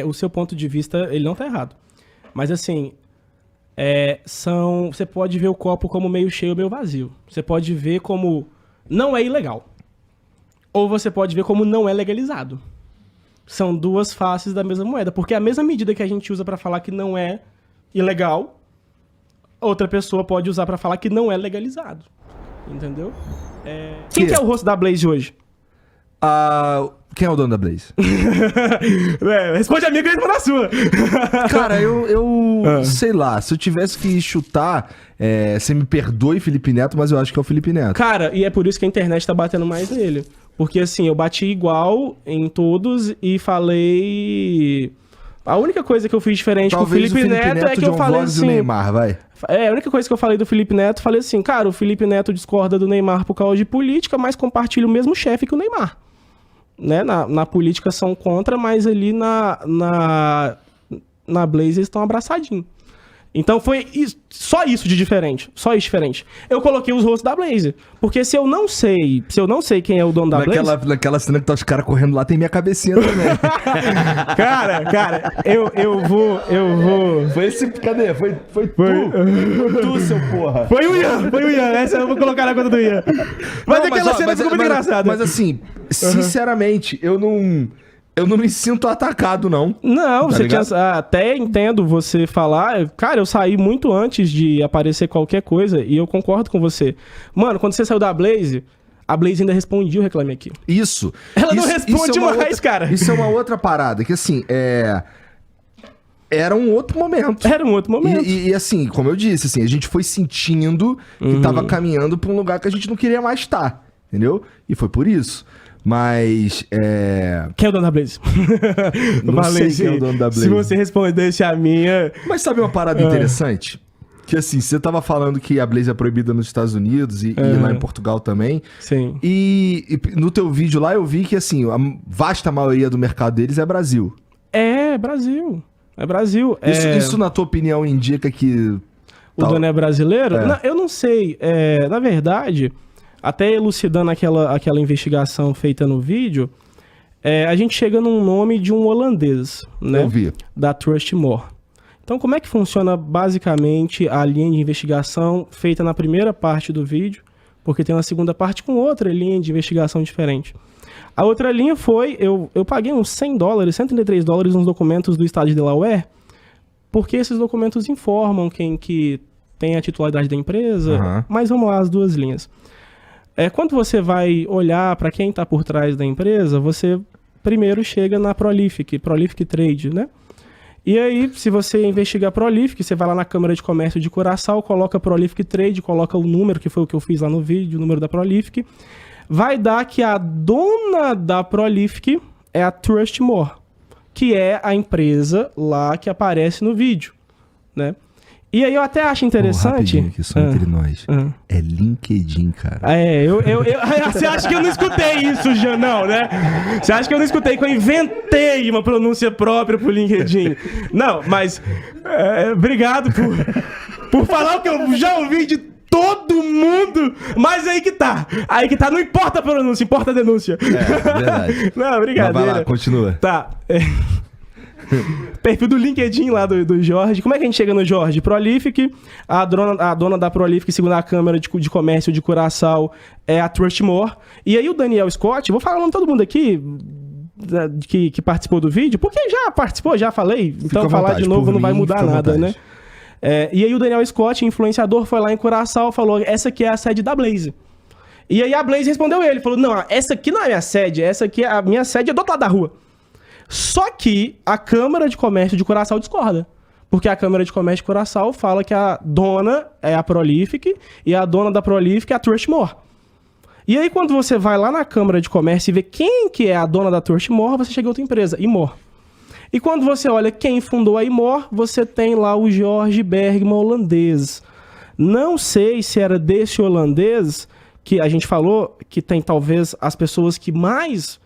O seu ponto de vista, ele não tá errado. Mas assim, você pode ver o copo como meio cheio ou meio vazio. Você pode ver como não é ilegal. Ou você pode ver como não é legalizado. São duas faces da mesma moeda. Porque a mesma medida que a gente usa pra falar que não é ilegal, outra pessoa pode usar pra falar que não é legalizado. Entendeu? Quem que é o rosto da Blaze hoje? Quem é o dono da Blaze? Responde a minha que eu respondo a sua. Cara, sei lá, se eu tivesse que chutar, você me perdoe, Felipe Neto, mas eu acho que é o Felipe Neto. Cara, e é por isso que a internet tá batendo mais nele. Porque assim, eu bati igual em todos e falei... A única coisa que eu fiz diferente com o Felipe Neto é que eu falei assim... O Neymar, vai. A única coisa que eu falei do Felipe Neto, falei assim, cara, o Felipe Neto discorda do Neymar por causa de política, mas compartilha o mesmo chefe que o Neymar. Né? Na política são contra, mas ali na Blaze eles estão abraçadinhos. Então foi só isso de diferente. Só isso diferente. Eu coloquei os rostos da Blaze. Porque se eu não sei quem é o dono da Blaze... Naquela cena que tá os caras correndo lá, tem minha cabecinha também. cara, eu vou... Foi esse... Cadê? Foi tu, seu porra. Foi o Ian. Essa eu vou colocar na conta do Ian. Mas aquela cena ficou muito engraçada. Mas assim, sinceramente, eu não me sinto atacado, não. Não, tá você até entendo você falar. Cara, eu saí muito antes de aparecer qualquer coisa e eu concordo com você. Mano, quando você saiu da Blaze, a Blaze ainda respondia o Reclame Aqui. Isso. Ela não responde mais, cara. Isso é uma outra parada, que assim, era um outro momento. Era um outro momento. E assim, como eu disse, assim, a gente foi sentindo que tava caminhando pra um lugar que a gente não queria mais estar, entendeu? E foi por isso. Mas, Quem é o dono da Blaze? Não sei quem é o dono da Blaze. Se você respondesse a minha... Mas sabe uma parada interessante? Que assim, você tava falando que a Blaze é proibida nos Estados Unidos e lá em Portugal também. Sim. E no teu vídeo lá eu vi que assim, a vasta maioria do mercado deles é Brasil. É Brasil. É Brasil. Isso na tua opinião indica que... O dono é brasileiro? Não, eu não sei. Na verdade... Até elucidando aquela investigação feita no vídeo, a gente chega num nome de um holandês, né? Eu vi. Da Trustmore. Então, como é que funciona basicamente a linha de investigação feita na primeira parte do vídeo? Porque tem uma segunda parte com outra linha de investigação diferente. A outra linha foi, eu paguei uns $100, $133 nos documentos do estado de Delaware, porque esses documentos informam quem que tem a titularidade da empresa, mas vamos lá, as duas linhas. Quando você vai olhar para quem está por trás da empresa, você primeiro chega na Prolific Trade, né? E aí, se você investigar a Prolific, você vai lá na Câmara de Comércio de Curaçao, coloca Prolific Trade, coloca o número, que foi o que eu fiz lá no vídeo, o número da Prolific. Vai dar que a dona da Prolific é a Trustmore, que é a empresa lá que aparece no vídeo, né? E aí eu até acho interessante... Rapidinho aqui, só entre nós. É LinkedIn, cara. Você acha que eu não escutei isso, Jean? Não, né? Você acha que eu não escutei que eu inventei uma pronúncia própria pro LinkedIn? Não, mas... obrigado por falar o que eu já ouvi de todo mundo, mas aí que tá. Não importa a pronúncia, importa a denúncia. Verdade. Não, brincadeira. Mas vai lá, continua. Tá. Perfil do LinkedIn lá do Jorge. Como é que a gente chega no Jorge? Prolific, a dona da Prolific, segundo a Câmara de Comércio de Curaçao, é a Trustmore. E aí o Daniel Scott, vou falar o nome de todo mundo aqui que participou do vídeo, porque já participou, já falei, então falar de novo não vai mudar nada, né? E aí o Daniel Scott, influenciador, foi lá em Curaçao e falou, essa aqui é a sede da Blaze. E aí a Blaze respondeu ele, falou, não, essa aqui não é a minha sede, a minha sede é do outro lado da rua. Só que a Câmara de Comércio de Curaçao discorda. Porque a Câmara de Comércio de Curaçao fala que a dona é a Prolific e a dona da Prolific é a Trustmore. E aí quando você vai lá na Câmara de Comércio e vê quem que é a dona da Trustmore, você chega a outra empresa, Imor. E quando você olha quem fundou a Imor, você tem lá o Jorge Bergman holandês. Não sei se era desse holandês que a gente falou que tem talvez as pessoas que mais...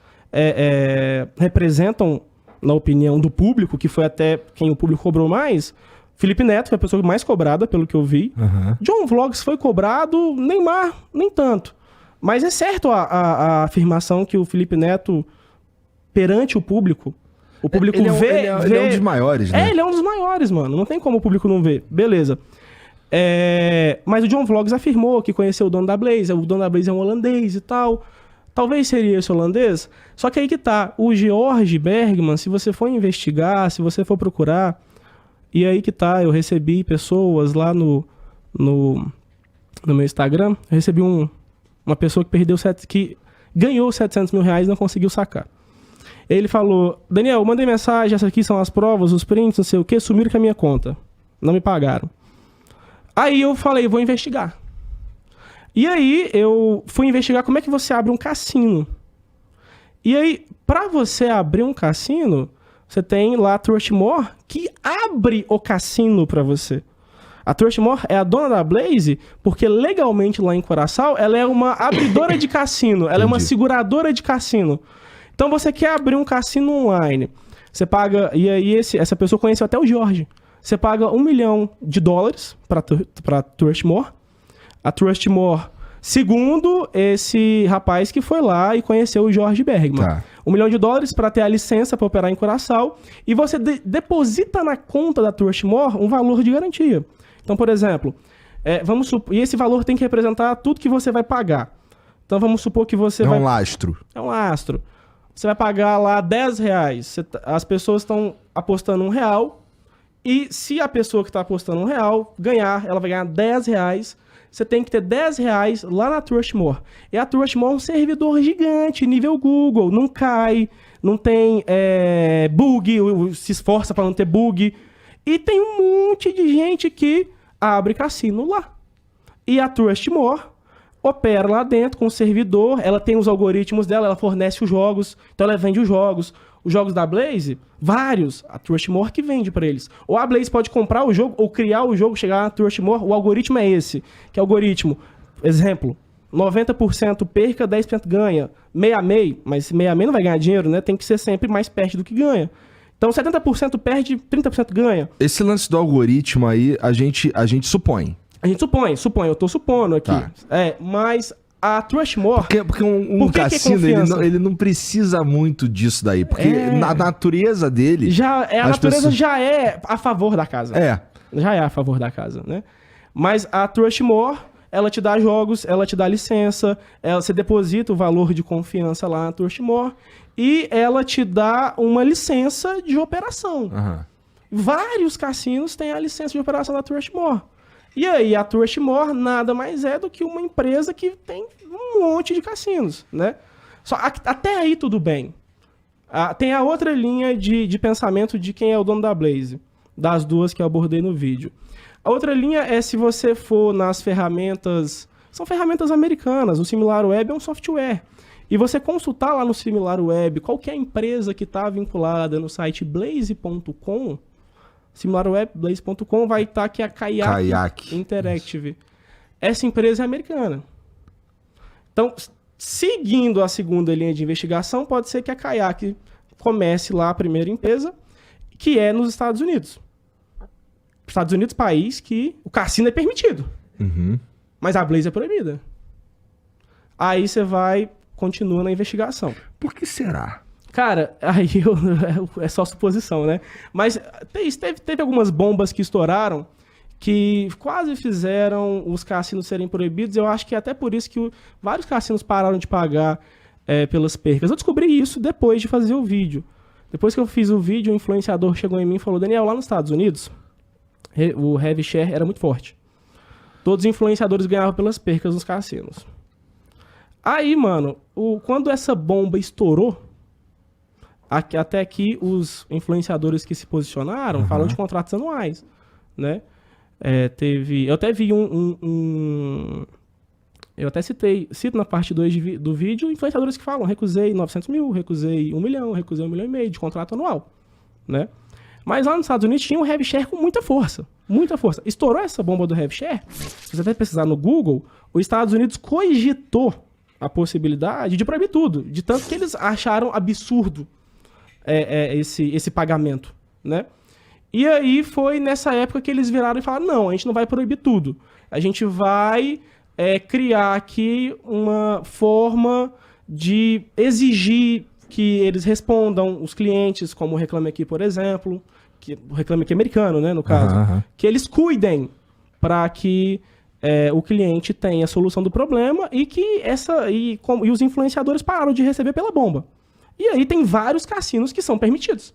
representam, na opinião do público, que foi até quem o público cobrou mais, Felipe Neto foi a pessoa mais cobrada, pelo que eu vi. John Vlogs foi cobrado, Neymar, nem tanto. Mas é certo a afirmação que o Felipe Neto, perante o público, O público ele vê... ele é um dos maiores, né? Ele é um dos maiores, mano. Não tem como o público não ver. Beleza. Mas o John Vlogs afirmou que conheceu o dono da Blaze. O dono da Blaze é um holandês e tal. Talvez seria esse holandês. Só que aí que tá. O George Bergman, se você for investigar, se você for procurar... E aí que tá. Eu recebi pessoas lá no meu Instagram. Eu recebi uma pessoa que ganhou 700 mil reais e não conseguiu sacar. Ele falou, Daniel, eu mandei mensagem, essas aqui são as provas, os prints, não sei o que, sumiram com a minha conta. Não me pagaram. Aí eu falei, vou investigar. E aí eu fui investigar como é que você abre um cassino. E aí, pra você abrir um cassino, você tem lá a Trustmore, que abre o cassino pra você. A Trustmore é a dona da Blaze, porque legalmente lá em Curaçao, ela é uma abridora de cassino, ela é uma seguradora de cassino. Então você quer abrir um cassino online, você paga... E aí essa pessoa conheceu até o Jorge. Você paga $1 milhão para Trustmore. A Trustmore, segundo esse rapaz que foi lá e conheceu o Jorge Bergman. Tá. $1 milhão para ter a licença para operar em Curaçao. E você deposita na conta da Trustmore um valor de garantia. Então, por exemplo, e esse valor tem que representar tudo que você vai pagar. Então vamos supor que você vai... um lastro. É um lastro. Você vai pagar lá R$10. As pessoas estão apostando R$1. E se a pessoa que está apostando R$1 ganhar, ela vai ganhar R$10. Você tem que ter R$10 lá na Trustmore. E a Trustmore é um servidor gigante, nível Google. Não cai, não tem bug, se esforça para não ter bug. E tem um monte de gente que abre cassino lá. E a Trustmore opera lá dentro com o servidor, ela tem os algoritmos dela, ela fornece os jogos, então ela vende os jogos. Os jogos da Blaze, vários, a Trustmore que vende para eles. Ou a Blaze pode comprar o jogo, ou criar o jogo, chegar na Trustmore, o algoritmo é esse. Que é o algoritmo, exemplo, 90% perca, 10% ganha. Meio, mas meio não vai ganhar dinheiro, né? Tem que ser sempre mais perto do que ganha. Então 70% perde, 30% ganha. Esse lance do algoritmo aí, a gente supõe. A gente supõe, eu tô supondo aqui. Tá. Mas a Trustmore... Porque um cassino, ele não precisa muito disso daí. Porque na natureza dele... A natureza já é a favor da casa. Já é a favor da casa, né? Mas a Trustmore, ela te dá jogos, ela te dá licença, você deposita o valor de confiança lá na Trustmore e ela te dá uma licença de operação. Uhum. Vários cassinos têm a licença de operação da Trustmore. E aí, a Trustmore nada mais é do que uma empresa que tem um monte de cassinos, né? Até aí tudo bem. Tem a outra linha de pensamento de quem é o dono da Blaze, das duas que eu abordei no vídeo. A outra linha é se você for nas ferramentas... São ferramentas americanas, o SimilarWeb é um software. E você consultar lá no SimilarWeb qualquer empresa que está vinculada no site blaze.com... SimilarWeb, Blaze.com, vai estar aqui a Kayak Interactive. Essa empresa é americana. Então, seguindo a segunda linha de investigação, pode ser que a Kayak comece lá a primeira empresa, que é nos Estados Unidos. Estados Unidos, país que o cassino é permitido. Uhum. Mas a Blaze é proibida. Aí você continua na investigação. Por que será? Cara, aí é só suposição, né? Mas teve algumas bombas que estouraram que quase fizeram os cassinos serem proibidos. Eu acho que é até por isso que vários cassinos pararam de pagar pelas percas. Eu descobri isso depois de fazer o vídeo. Depois que eu fiz o vídeo, o influenciador chegou em mim e falou, Daniel, lá nos Estados Unidos, o heavy share era muito forte. Todos os influenciadores ganhavam pelas percas nos cassinos. Aí, mano, quando essa bomba estourou, até aqui os influenciadores que se posicionaram falam de contratos anuais, né? Eu até vi eu até cito na parte 2 do vídeo influenciadores que falam, recusei 900 mil, recusei 1 milhão, recusei 1,5 milhão de contrato anual, né? Mas lá nos Estados Unidos tinha um heavy share com muita força. Estourou essa bomba do heavy share, se você até pesquisar no Google, os Estados Unidos cogitou a possibilidade de proibir tudo, de tanto que eles acharam absurdo esse pagamento, né? E aí foi nessa época que eles viraram e falaram, não, a gente não vai proibir tudo. A gente vai criar aqui uma forma de exigir que eles respondam os clientes, como o Reclame Aqui, por exemplo, que o Reclame Aqui americano, né, no caso, que eles cuidem para que o cliente tenha a solução do problema e que e os influenciadores pararam de receber pela bomba. E aí tem vários cassinos que são permitidos.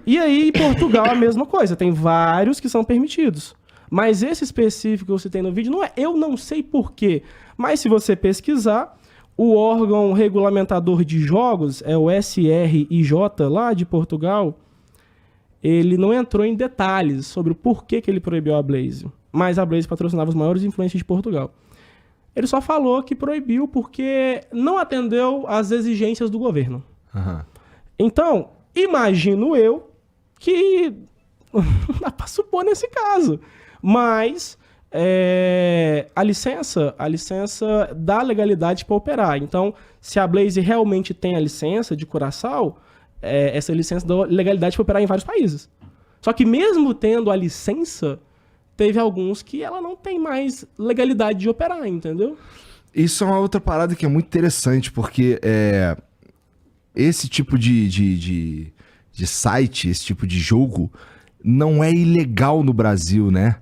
E aí em Portugal a mesma coisa, tem vários que são permitidos. Mas esse específico que eu citei no vídeo não é, eu não sei porquê, mas se você pesquisar, o órgão regulamentador de jogos, é o SRIJ lá de Portugal, ele não entrou em detalhes sobre o porquê que ele proibiu a Blaze. Mas a Blaze patrocinava os maiores influencers de Portugal. Ele só falou que proibiu porque não atendeu às exigências do governo. Então, imagino eu que não dá pra supor nesse caso. Mas a licença dá legalidade para operar. Então, se a Blaze realmente tem a licença de Curaçao, essa licença dá legalidade para operar em vários países. Só que mesmo tendo a licença, teve alguns que ela não tem mais legalidade de operar, entendeu? Isso é uma outra parada que é muito interessante, porque esse tipo de site, esse tipo de jogo, não é ilegal no Brasil, né?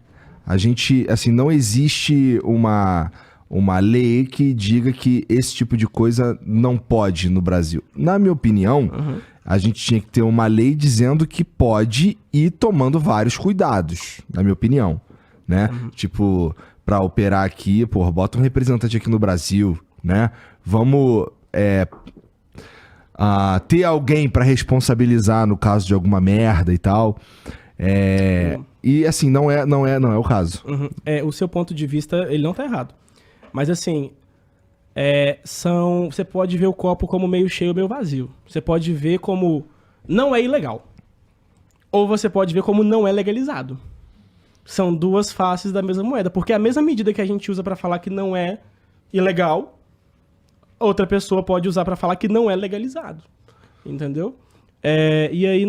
A gente, assim, não existe uma lei que diga que esse tipo de coisa não pode no Brasil. Na minha opinião, a gente tinha que ter uma lei dizendo que pode ir tomando vários cuidados, na minha opinião, né? Tipo, pra operar aqui, porra, bota um representante aqui no Brasil, né? Vamos ter alguém pra responsabilizar no caso de alguma merda e tal. E assim, não é o caso. O seu ponto de vista, ele não tá errado. Mas assim, você pode ver o copo como meio cheio ou meio vazio. Você pode ver como não é ilegal. Ou você pode ver como não é legalizado. São duas faces da mesma moeda. Porque a mesma medida que a gente usa pra falar que não é ilegal, outra pessoa pode usar pra falar que não é legalizado. Entendeu? E aí,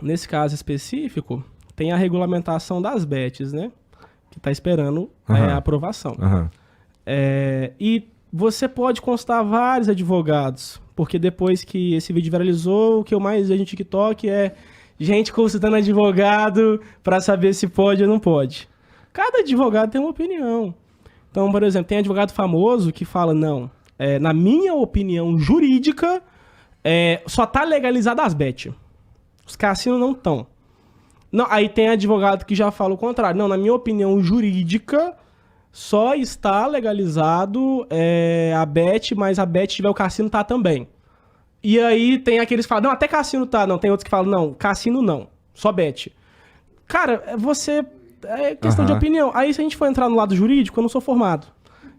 nesse caso específico, tem a regulamentação das bets, né? Que tá esperando a aprovação. E você pode constar vários advogados, porque depois que esse vídeo viralizou, o que eu mais vejo no TikTok é gente consultando advogado pra saber se pode ou não pode. Cada advogado tem uma opinião. Então, por exemplo, tem advogado famoso que fala, não, na minha opinião jurídica, só tá legalizado as bets. Os cassinos não estão. Aí tem advogado que já fala o contrário. Não, na minha opinião jurídica, só está legalizado a bet, mas a bet tiver o cassino tá também. E aí tem aqueles que falam, não, até cassino tá. Não, tem outros que falam, não, cassino não, só bet. Cara, é questão de opinião. Aí se a gente for entrar no lado jurídico, eu não sou formado.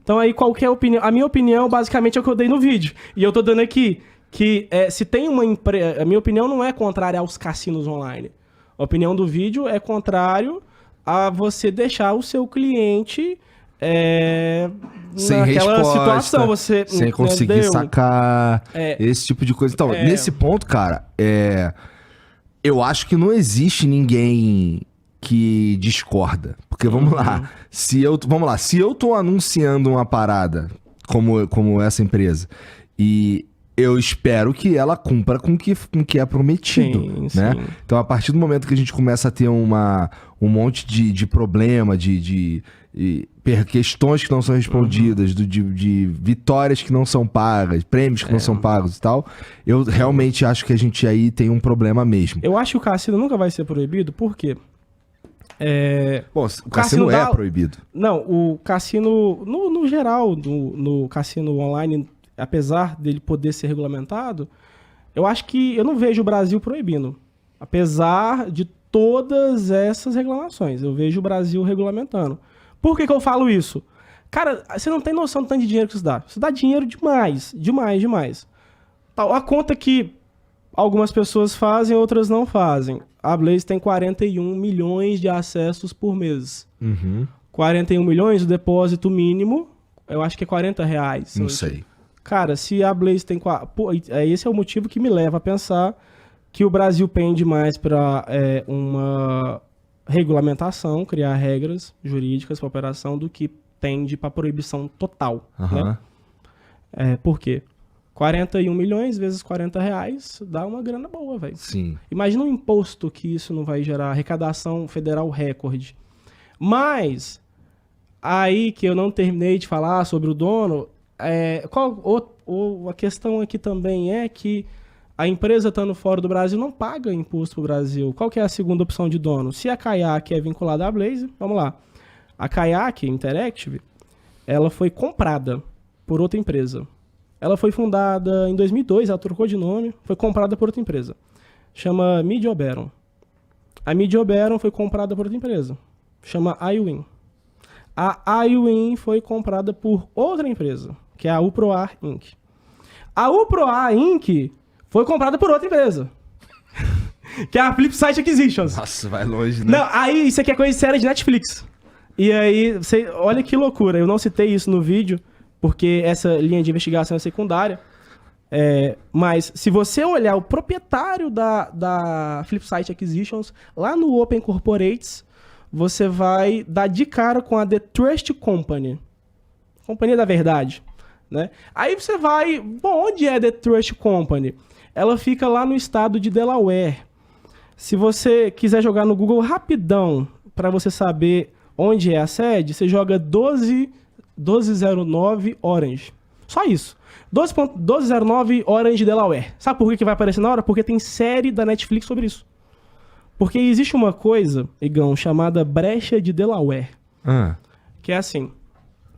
Então aí qualquer opinião... A minha opinião, basicamente, é o que eu dei no vídeo. E eu tô dando aqui que se tem uma empresa... A minha opinião não é contrária aos cassinos online. A opinião do vídeo é contrário a você deixar o seu cliente sem naquela resposta, situação. Sem conseguir sacar esse tipo de coisa. Então, nesse ponto, cara, eu acho que não existe ninguém que discorda. Porque, vamos lá, se eu tô anunciando uma parada como essa empresa e eu espero que ela cumpra com o que é prometido, né? Sim. Então, a partir do momento que a gente começa a ter um monte de problema, de questões que não são respondidas, de vitórias que não são pagas, prêmios que não são pagos e tal, eu realmente acho que a gente aí tem um problema mesmo. Eu acho que o cassino nunca vai ser proibido, por quê? Bom, o cassino é proibido. Não, o cassino, no geral, no cassino online, apesar dele poder ser regulamentado, eu acho que eu não vejo o Brasil proibindo. Apesar de todas essas reclamações, eu vejo o Brasil regulamentando. Por que eu falo isso? Cara, você não tem noção do tanto de dinheiro que isso dá. Isso dá dinheiro demais, demais. A conta que algumas pessoas fazem, outras não fazem. A Blaze tem 41 milhões de acessos por mês. 41 milhões, o depósito mínimo, eu acho que é R$40. Não sei. Cara, se a Blaze tem... esse é o motivo que me leva a pensar que o Brasil pende mais para uma regulamentação, criar regras jurídicas para operação, do que tende para proibição total. Né? Por quê? 41 milhões vezes R$40 dá uma grana boa, velho. Sim. Imagina um imposto que isso não vai gerar, arrecadação federal recorde. Mas, aí que eu não terminei de falar sobre o dono, a questão aqui também é que a empresa estando fora do Brasil não paga imposto pro Brasil. Qual que é a segunda opção de dono? Se a Kayak é vinculada à Blaze, vamos lá. A Kayak Interactive, ela foi comprada por outra empresa. Ela foi fundada em 2002, ela trocou de nome, foi comprada por outra empresa. Chama Media Oberon. A Media Oberon foi comprada por outra empresa. Chama iWin. A iWin foi comprada por outra empresa, que é a Uproar Inc. A Uproar Inc. foi comprada por outra empresa, que é a Flipside Acquisitions. Nossa, vai longe, né? Não, aí isso aqui é coisa séria de Netflix. E aí, olha que loucura, eu não citei isso no vídeo, porque essa linha de investigação é secundária. Mas se você olhar o proprietário da Flipside Acquisitions, lá no Open Corporates, você vai dar de cara com a The Trust Company. Companhia da Verdade. Né? Aí você vai... Bom, onde é The Trust Company? Ela fica lá no estado de Delaware. Se você quiser jogar no Google rapidão, para você saber onde é a sede, você joga 1209 Orange. Só isso. 1209 Orange Delaware. Sabe por que vai aparecer na hora? Porque tem série da Netflix sobre isso. Porque existe uma coisa, Igão, chamada brecha de Delaware. Que é assim,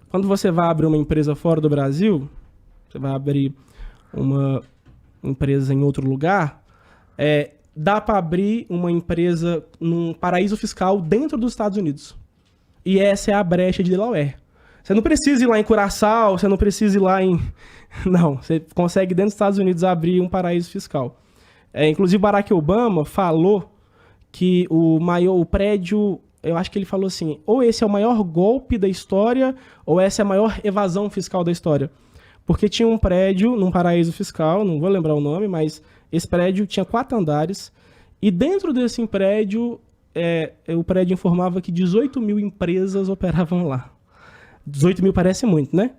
quando você vai abrir uma empresa fora do Brasil, você vai abrir uma empresa em outro lugar, dá para abrir uma empresa num paraíso fiscal dentro dos Estados Unidos. E essa é a brecha de Delaware. Você não precisa ir lá em Curaçao, você não precisa ir lá em... Não, você consegue dentro dos Estados Unidos abrir um paraíso fiscal. Inclusive, Barack Obama falou que o prédio, eu acho que ele falou assim, ou esse é o maior golpe da história, ou essa é a maior evasão fiscal da história. Porque tinha um prédio num paraíso fiscal, não vou lembrar o nome, mas esse prédio tinha 4 andares, e dentro desse prédio, o prédio informava que 18 mil empresas operavam lá. 18 mil parece muito, né?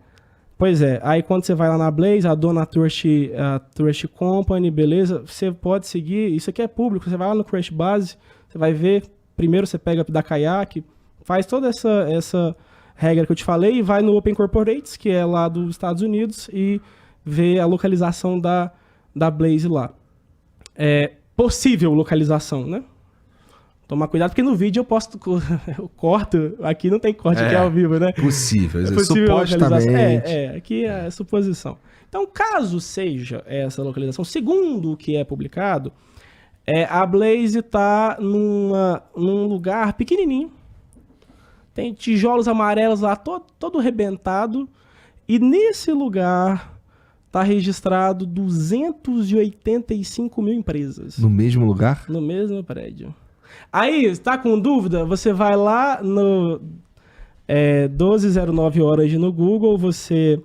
Pois é, aí quando você vai lá na Blaze, a dona Trust Company, beleza, você pode seguir, isso aqui é público, você vai lá no Crash Base, você vai ver, primeiro você pega da Kayak, faz toda essa regra que eu te falei e vai no Open Corporates, que é lá dos Estados Unidos, e vê a localização da Blaze lá. Possível localização, né? Tomar cuidado, porque no vídeo eu corto, aqui não tem corte, aqui é ao vivo, né? Possível supostamente. Aqui é suposição. Então, caso seja essa localização, segundo o que é publicado, a Blaze está num lugar pequenininho, tem tijolos amarelos lá, todo arrebentado, e nesse lugar está registrado 285 mil empresas. No mesmo lugar? No mesmo prédio. Aí, está com dúvida? Você vai lá no 1209 Orange no Google, você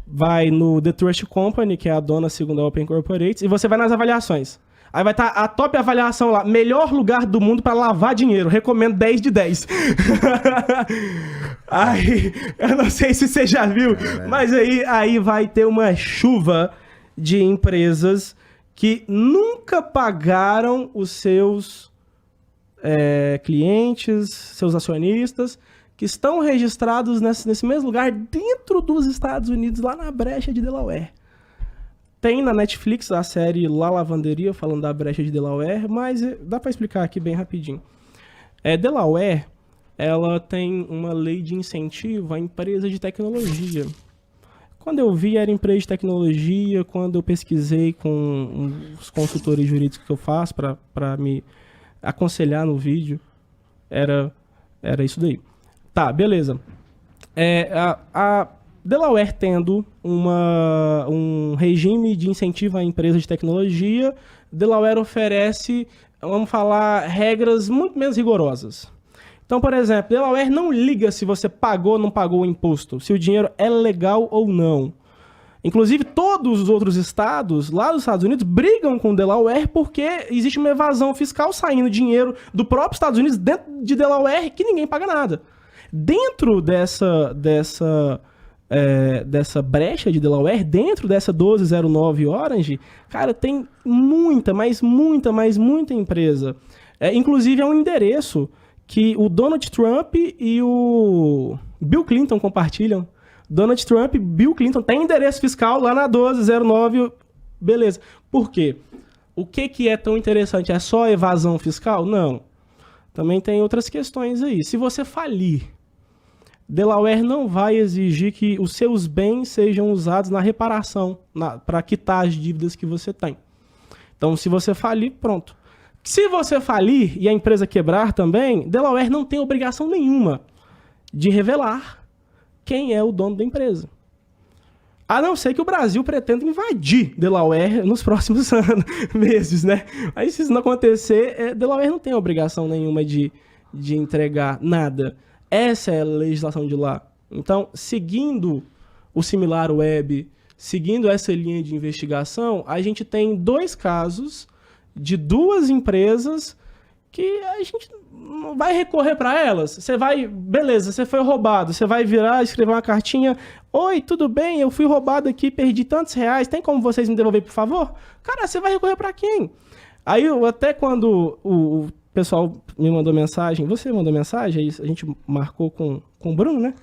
vai no The Trust Company, que é a dona segundo a Open Corporates, e você vai nas avaliações. Aí vai estar a top avaliação lá, melhor lugar do mundo para lavar dinheiro, recomendo 10 de 10. Aí, eu não sei se você já viu, mas aí vai ter uma chuva de empresas que nunca pagaram os seus clientes, seus acionistas, que estão registrados nesse mesmo lugar dentro dos Estados Unidos, lá na brecha de Delaware. Tem na Netflix a série La Lavanderia, falando da brecha de Delaware, mas dá para explicar aqui bem rapidinho. Delaware, ela tem uma lei de incentivo à empresa de tecnologia. Quando eu vi, era empresa de tecnologia. Quando eu pesquisei com os consultores jurídicos que eu faço para me aconselhar no vídeo, era isso daí. Tá, beleza. A Delaware tendo um regime de incentivo à empresa de tecnologia, Delaware oferece, vamos falar, regras muito menos rigorosas. Então, por exemplo, Delaware não liga se você pagou ou não pagou o imposto, se o dinheiro é legal ou não. Inclusive, todos os outros estados lá dos Estados Unidos brigam com Delaware porque existe uma evasão fiscal saindo dinheiro do próprio Estados Unidos dentro de Delaware que ninguém paga nada. Dentro dessa dessa brecha de Delaware, dentro dessa 1209 Orange, cara, tem muita, mas muita empresa. Inclusive é um endereço que o Donald Trump e o Bill Clinton compartilham. Donald Trump e Bill Clinton tem endereço fiscal lá na 1209, beleza. Por quê? O que é tão interessante? É só evasão fiscal? Não. Também tem outras questões aí. Se você falir, Delaware não vai exigir que os seus bens sejam usados na reparação, para quitar as dívidas que você tem. Então, se você falir, pronto. Se você falir e a empresa quebrar também, Delaware não tem obrigação nenhuma de revelar quem é o dono da empresa. A não ser que o Brasil pretenda invadir Delaware nos próximos meses, né? Aí, se isso não acontecer, Delaware não tem obrigação nenhuma de entregar nada. Essa é a legislação de lá. Então, seguindo o SimilarWeb, seguindo essa linha de investigação, a gente tem 2 casos de 2 empresas que a gente não vai recorrer para elas. Você vai, beleza, você foi roubado, você vai virar, escrever uma cartinha: oi, tudo bem, eu fui roubado aqui, perdi tantos reais, tem como vocês me devolver, por favor? Cara, você vai recorrer para quem? Aí, até quando o pessoal me mandou mensagem, você mandou mensagem, a gente marcou com o Bruno, né?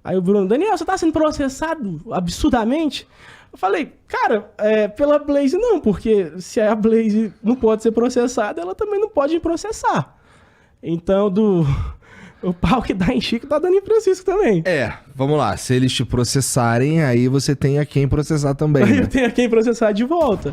Aí o Bruno: Daniel, você tá sendo processado absurdamente? Eu falei: cara, pela Blaze não, porque se a Blaze não pode ser processada, ela também não pode me processar. Então, o pau que dá em Chico tá dando em Francisco também. Vamos lá, se eles te processarem, aí você tem a quem processar também. Aí eu tenho a quem processar de volta.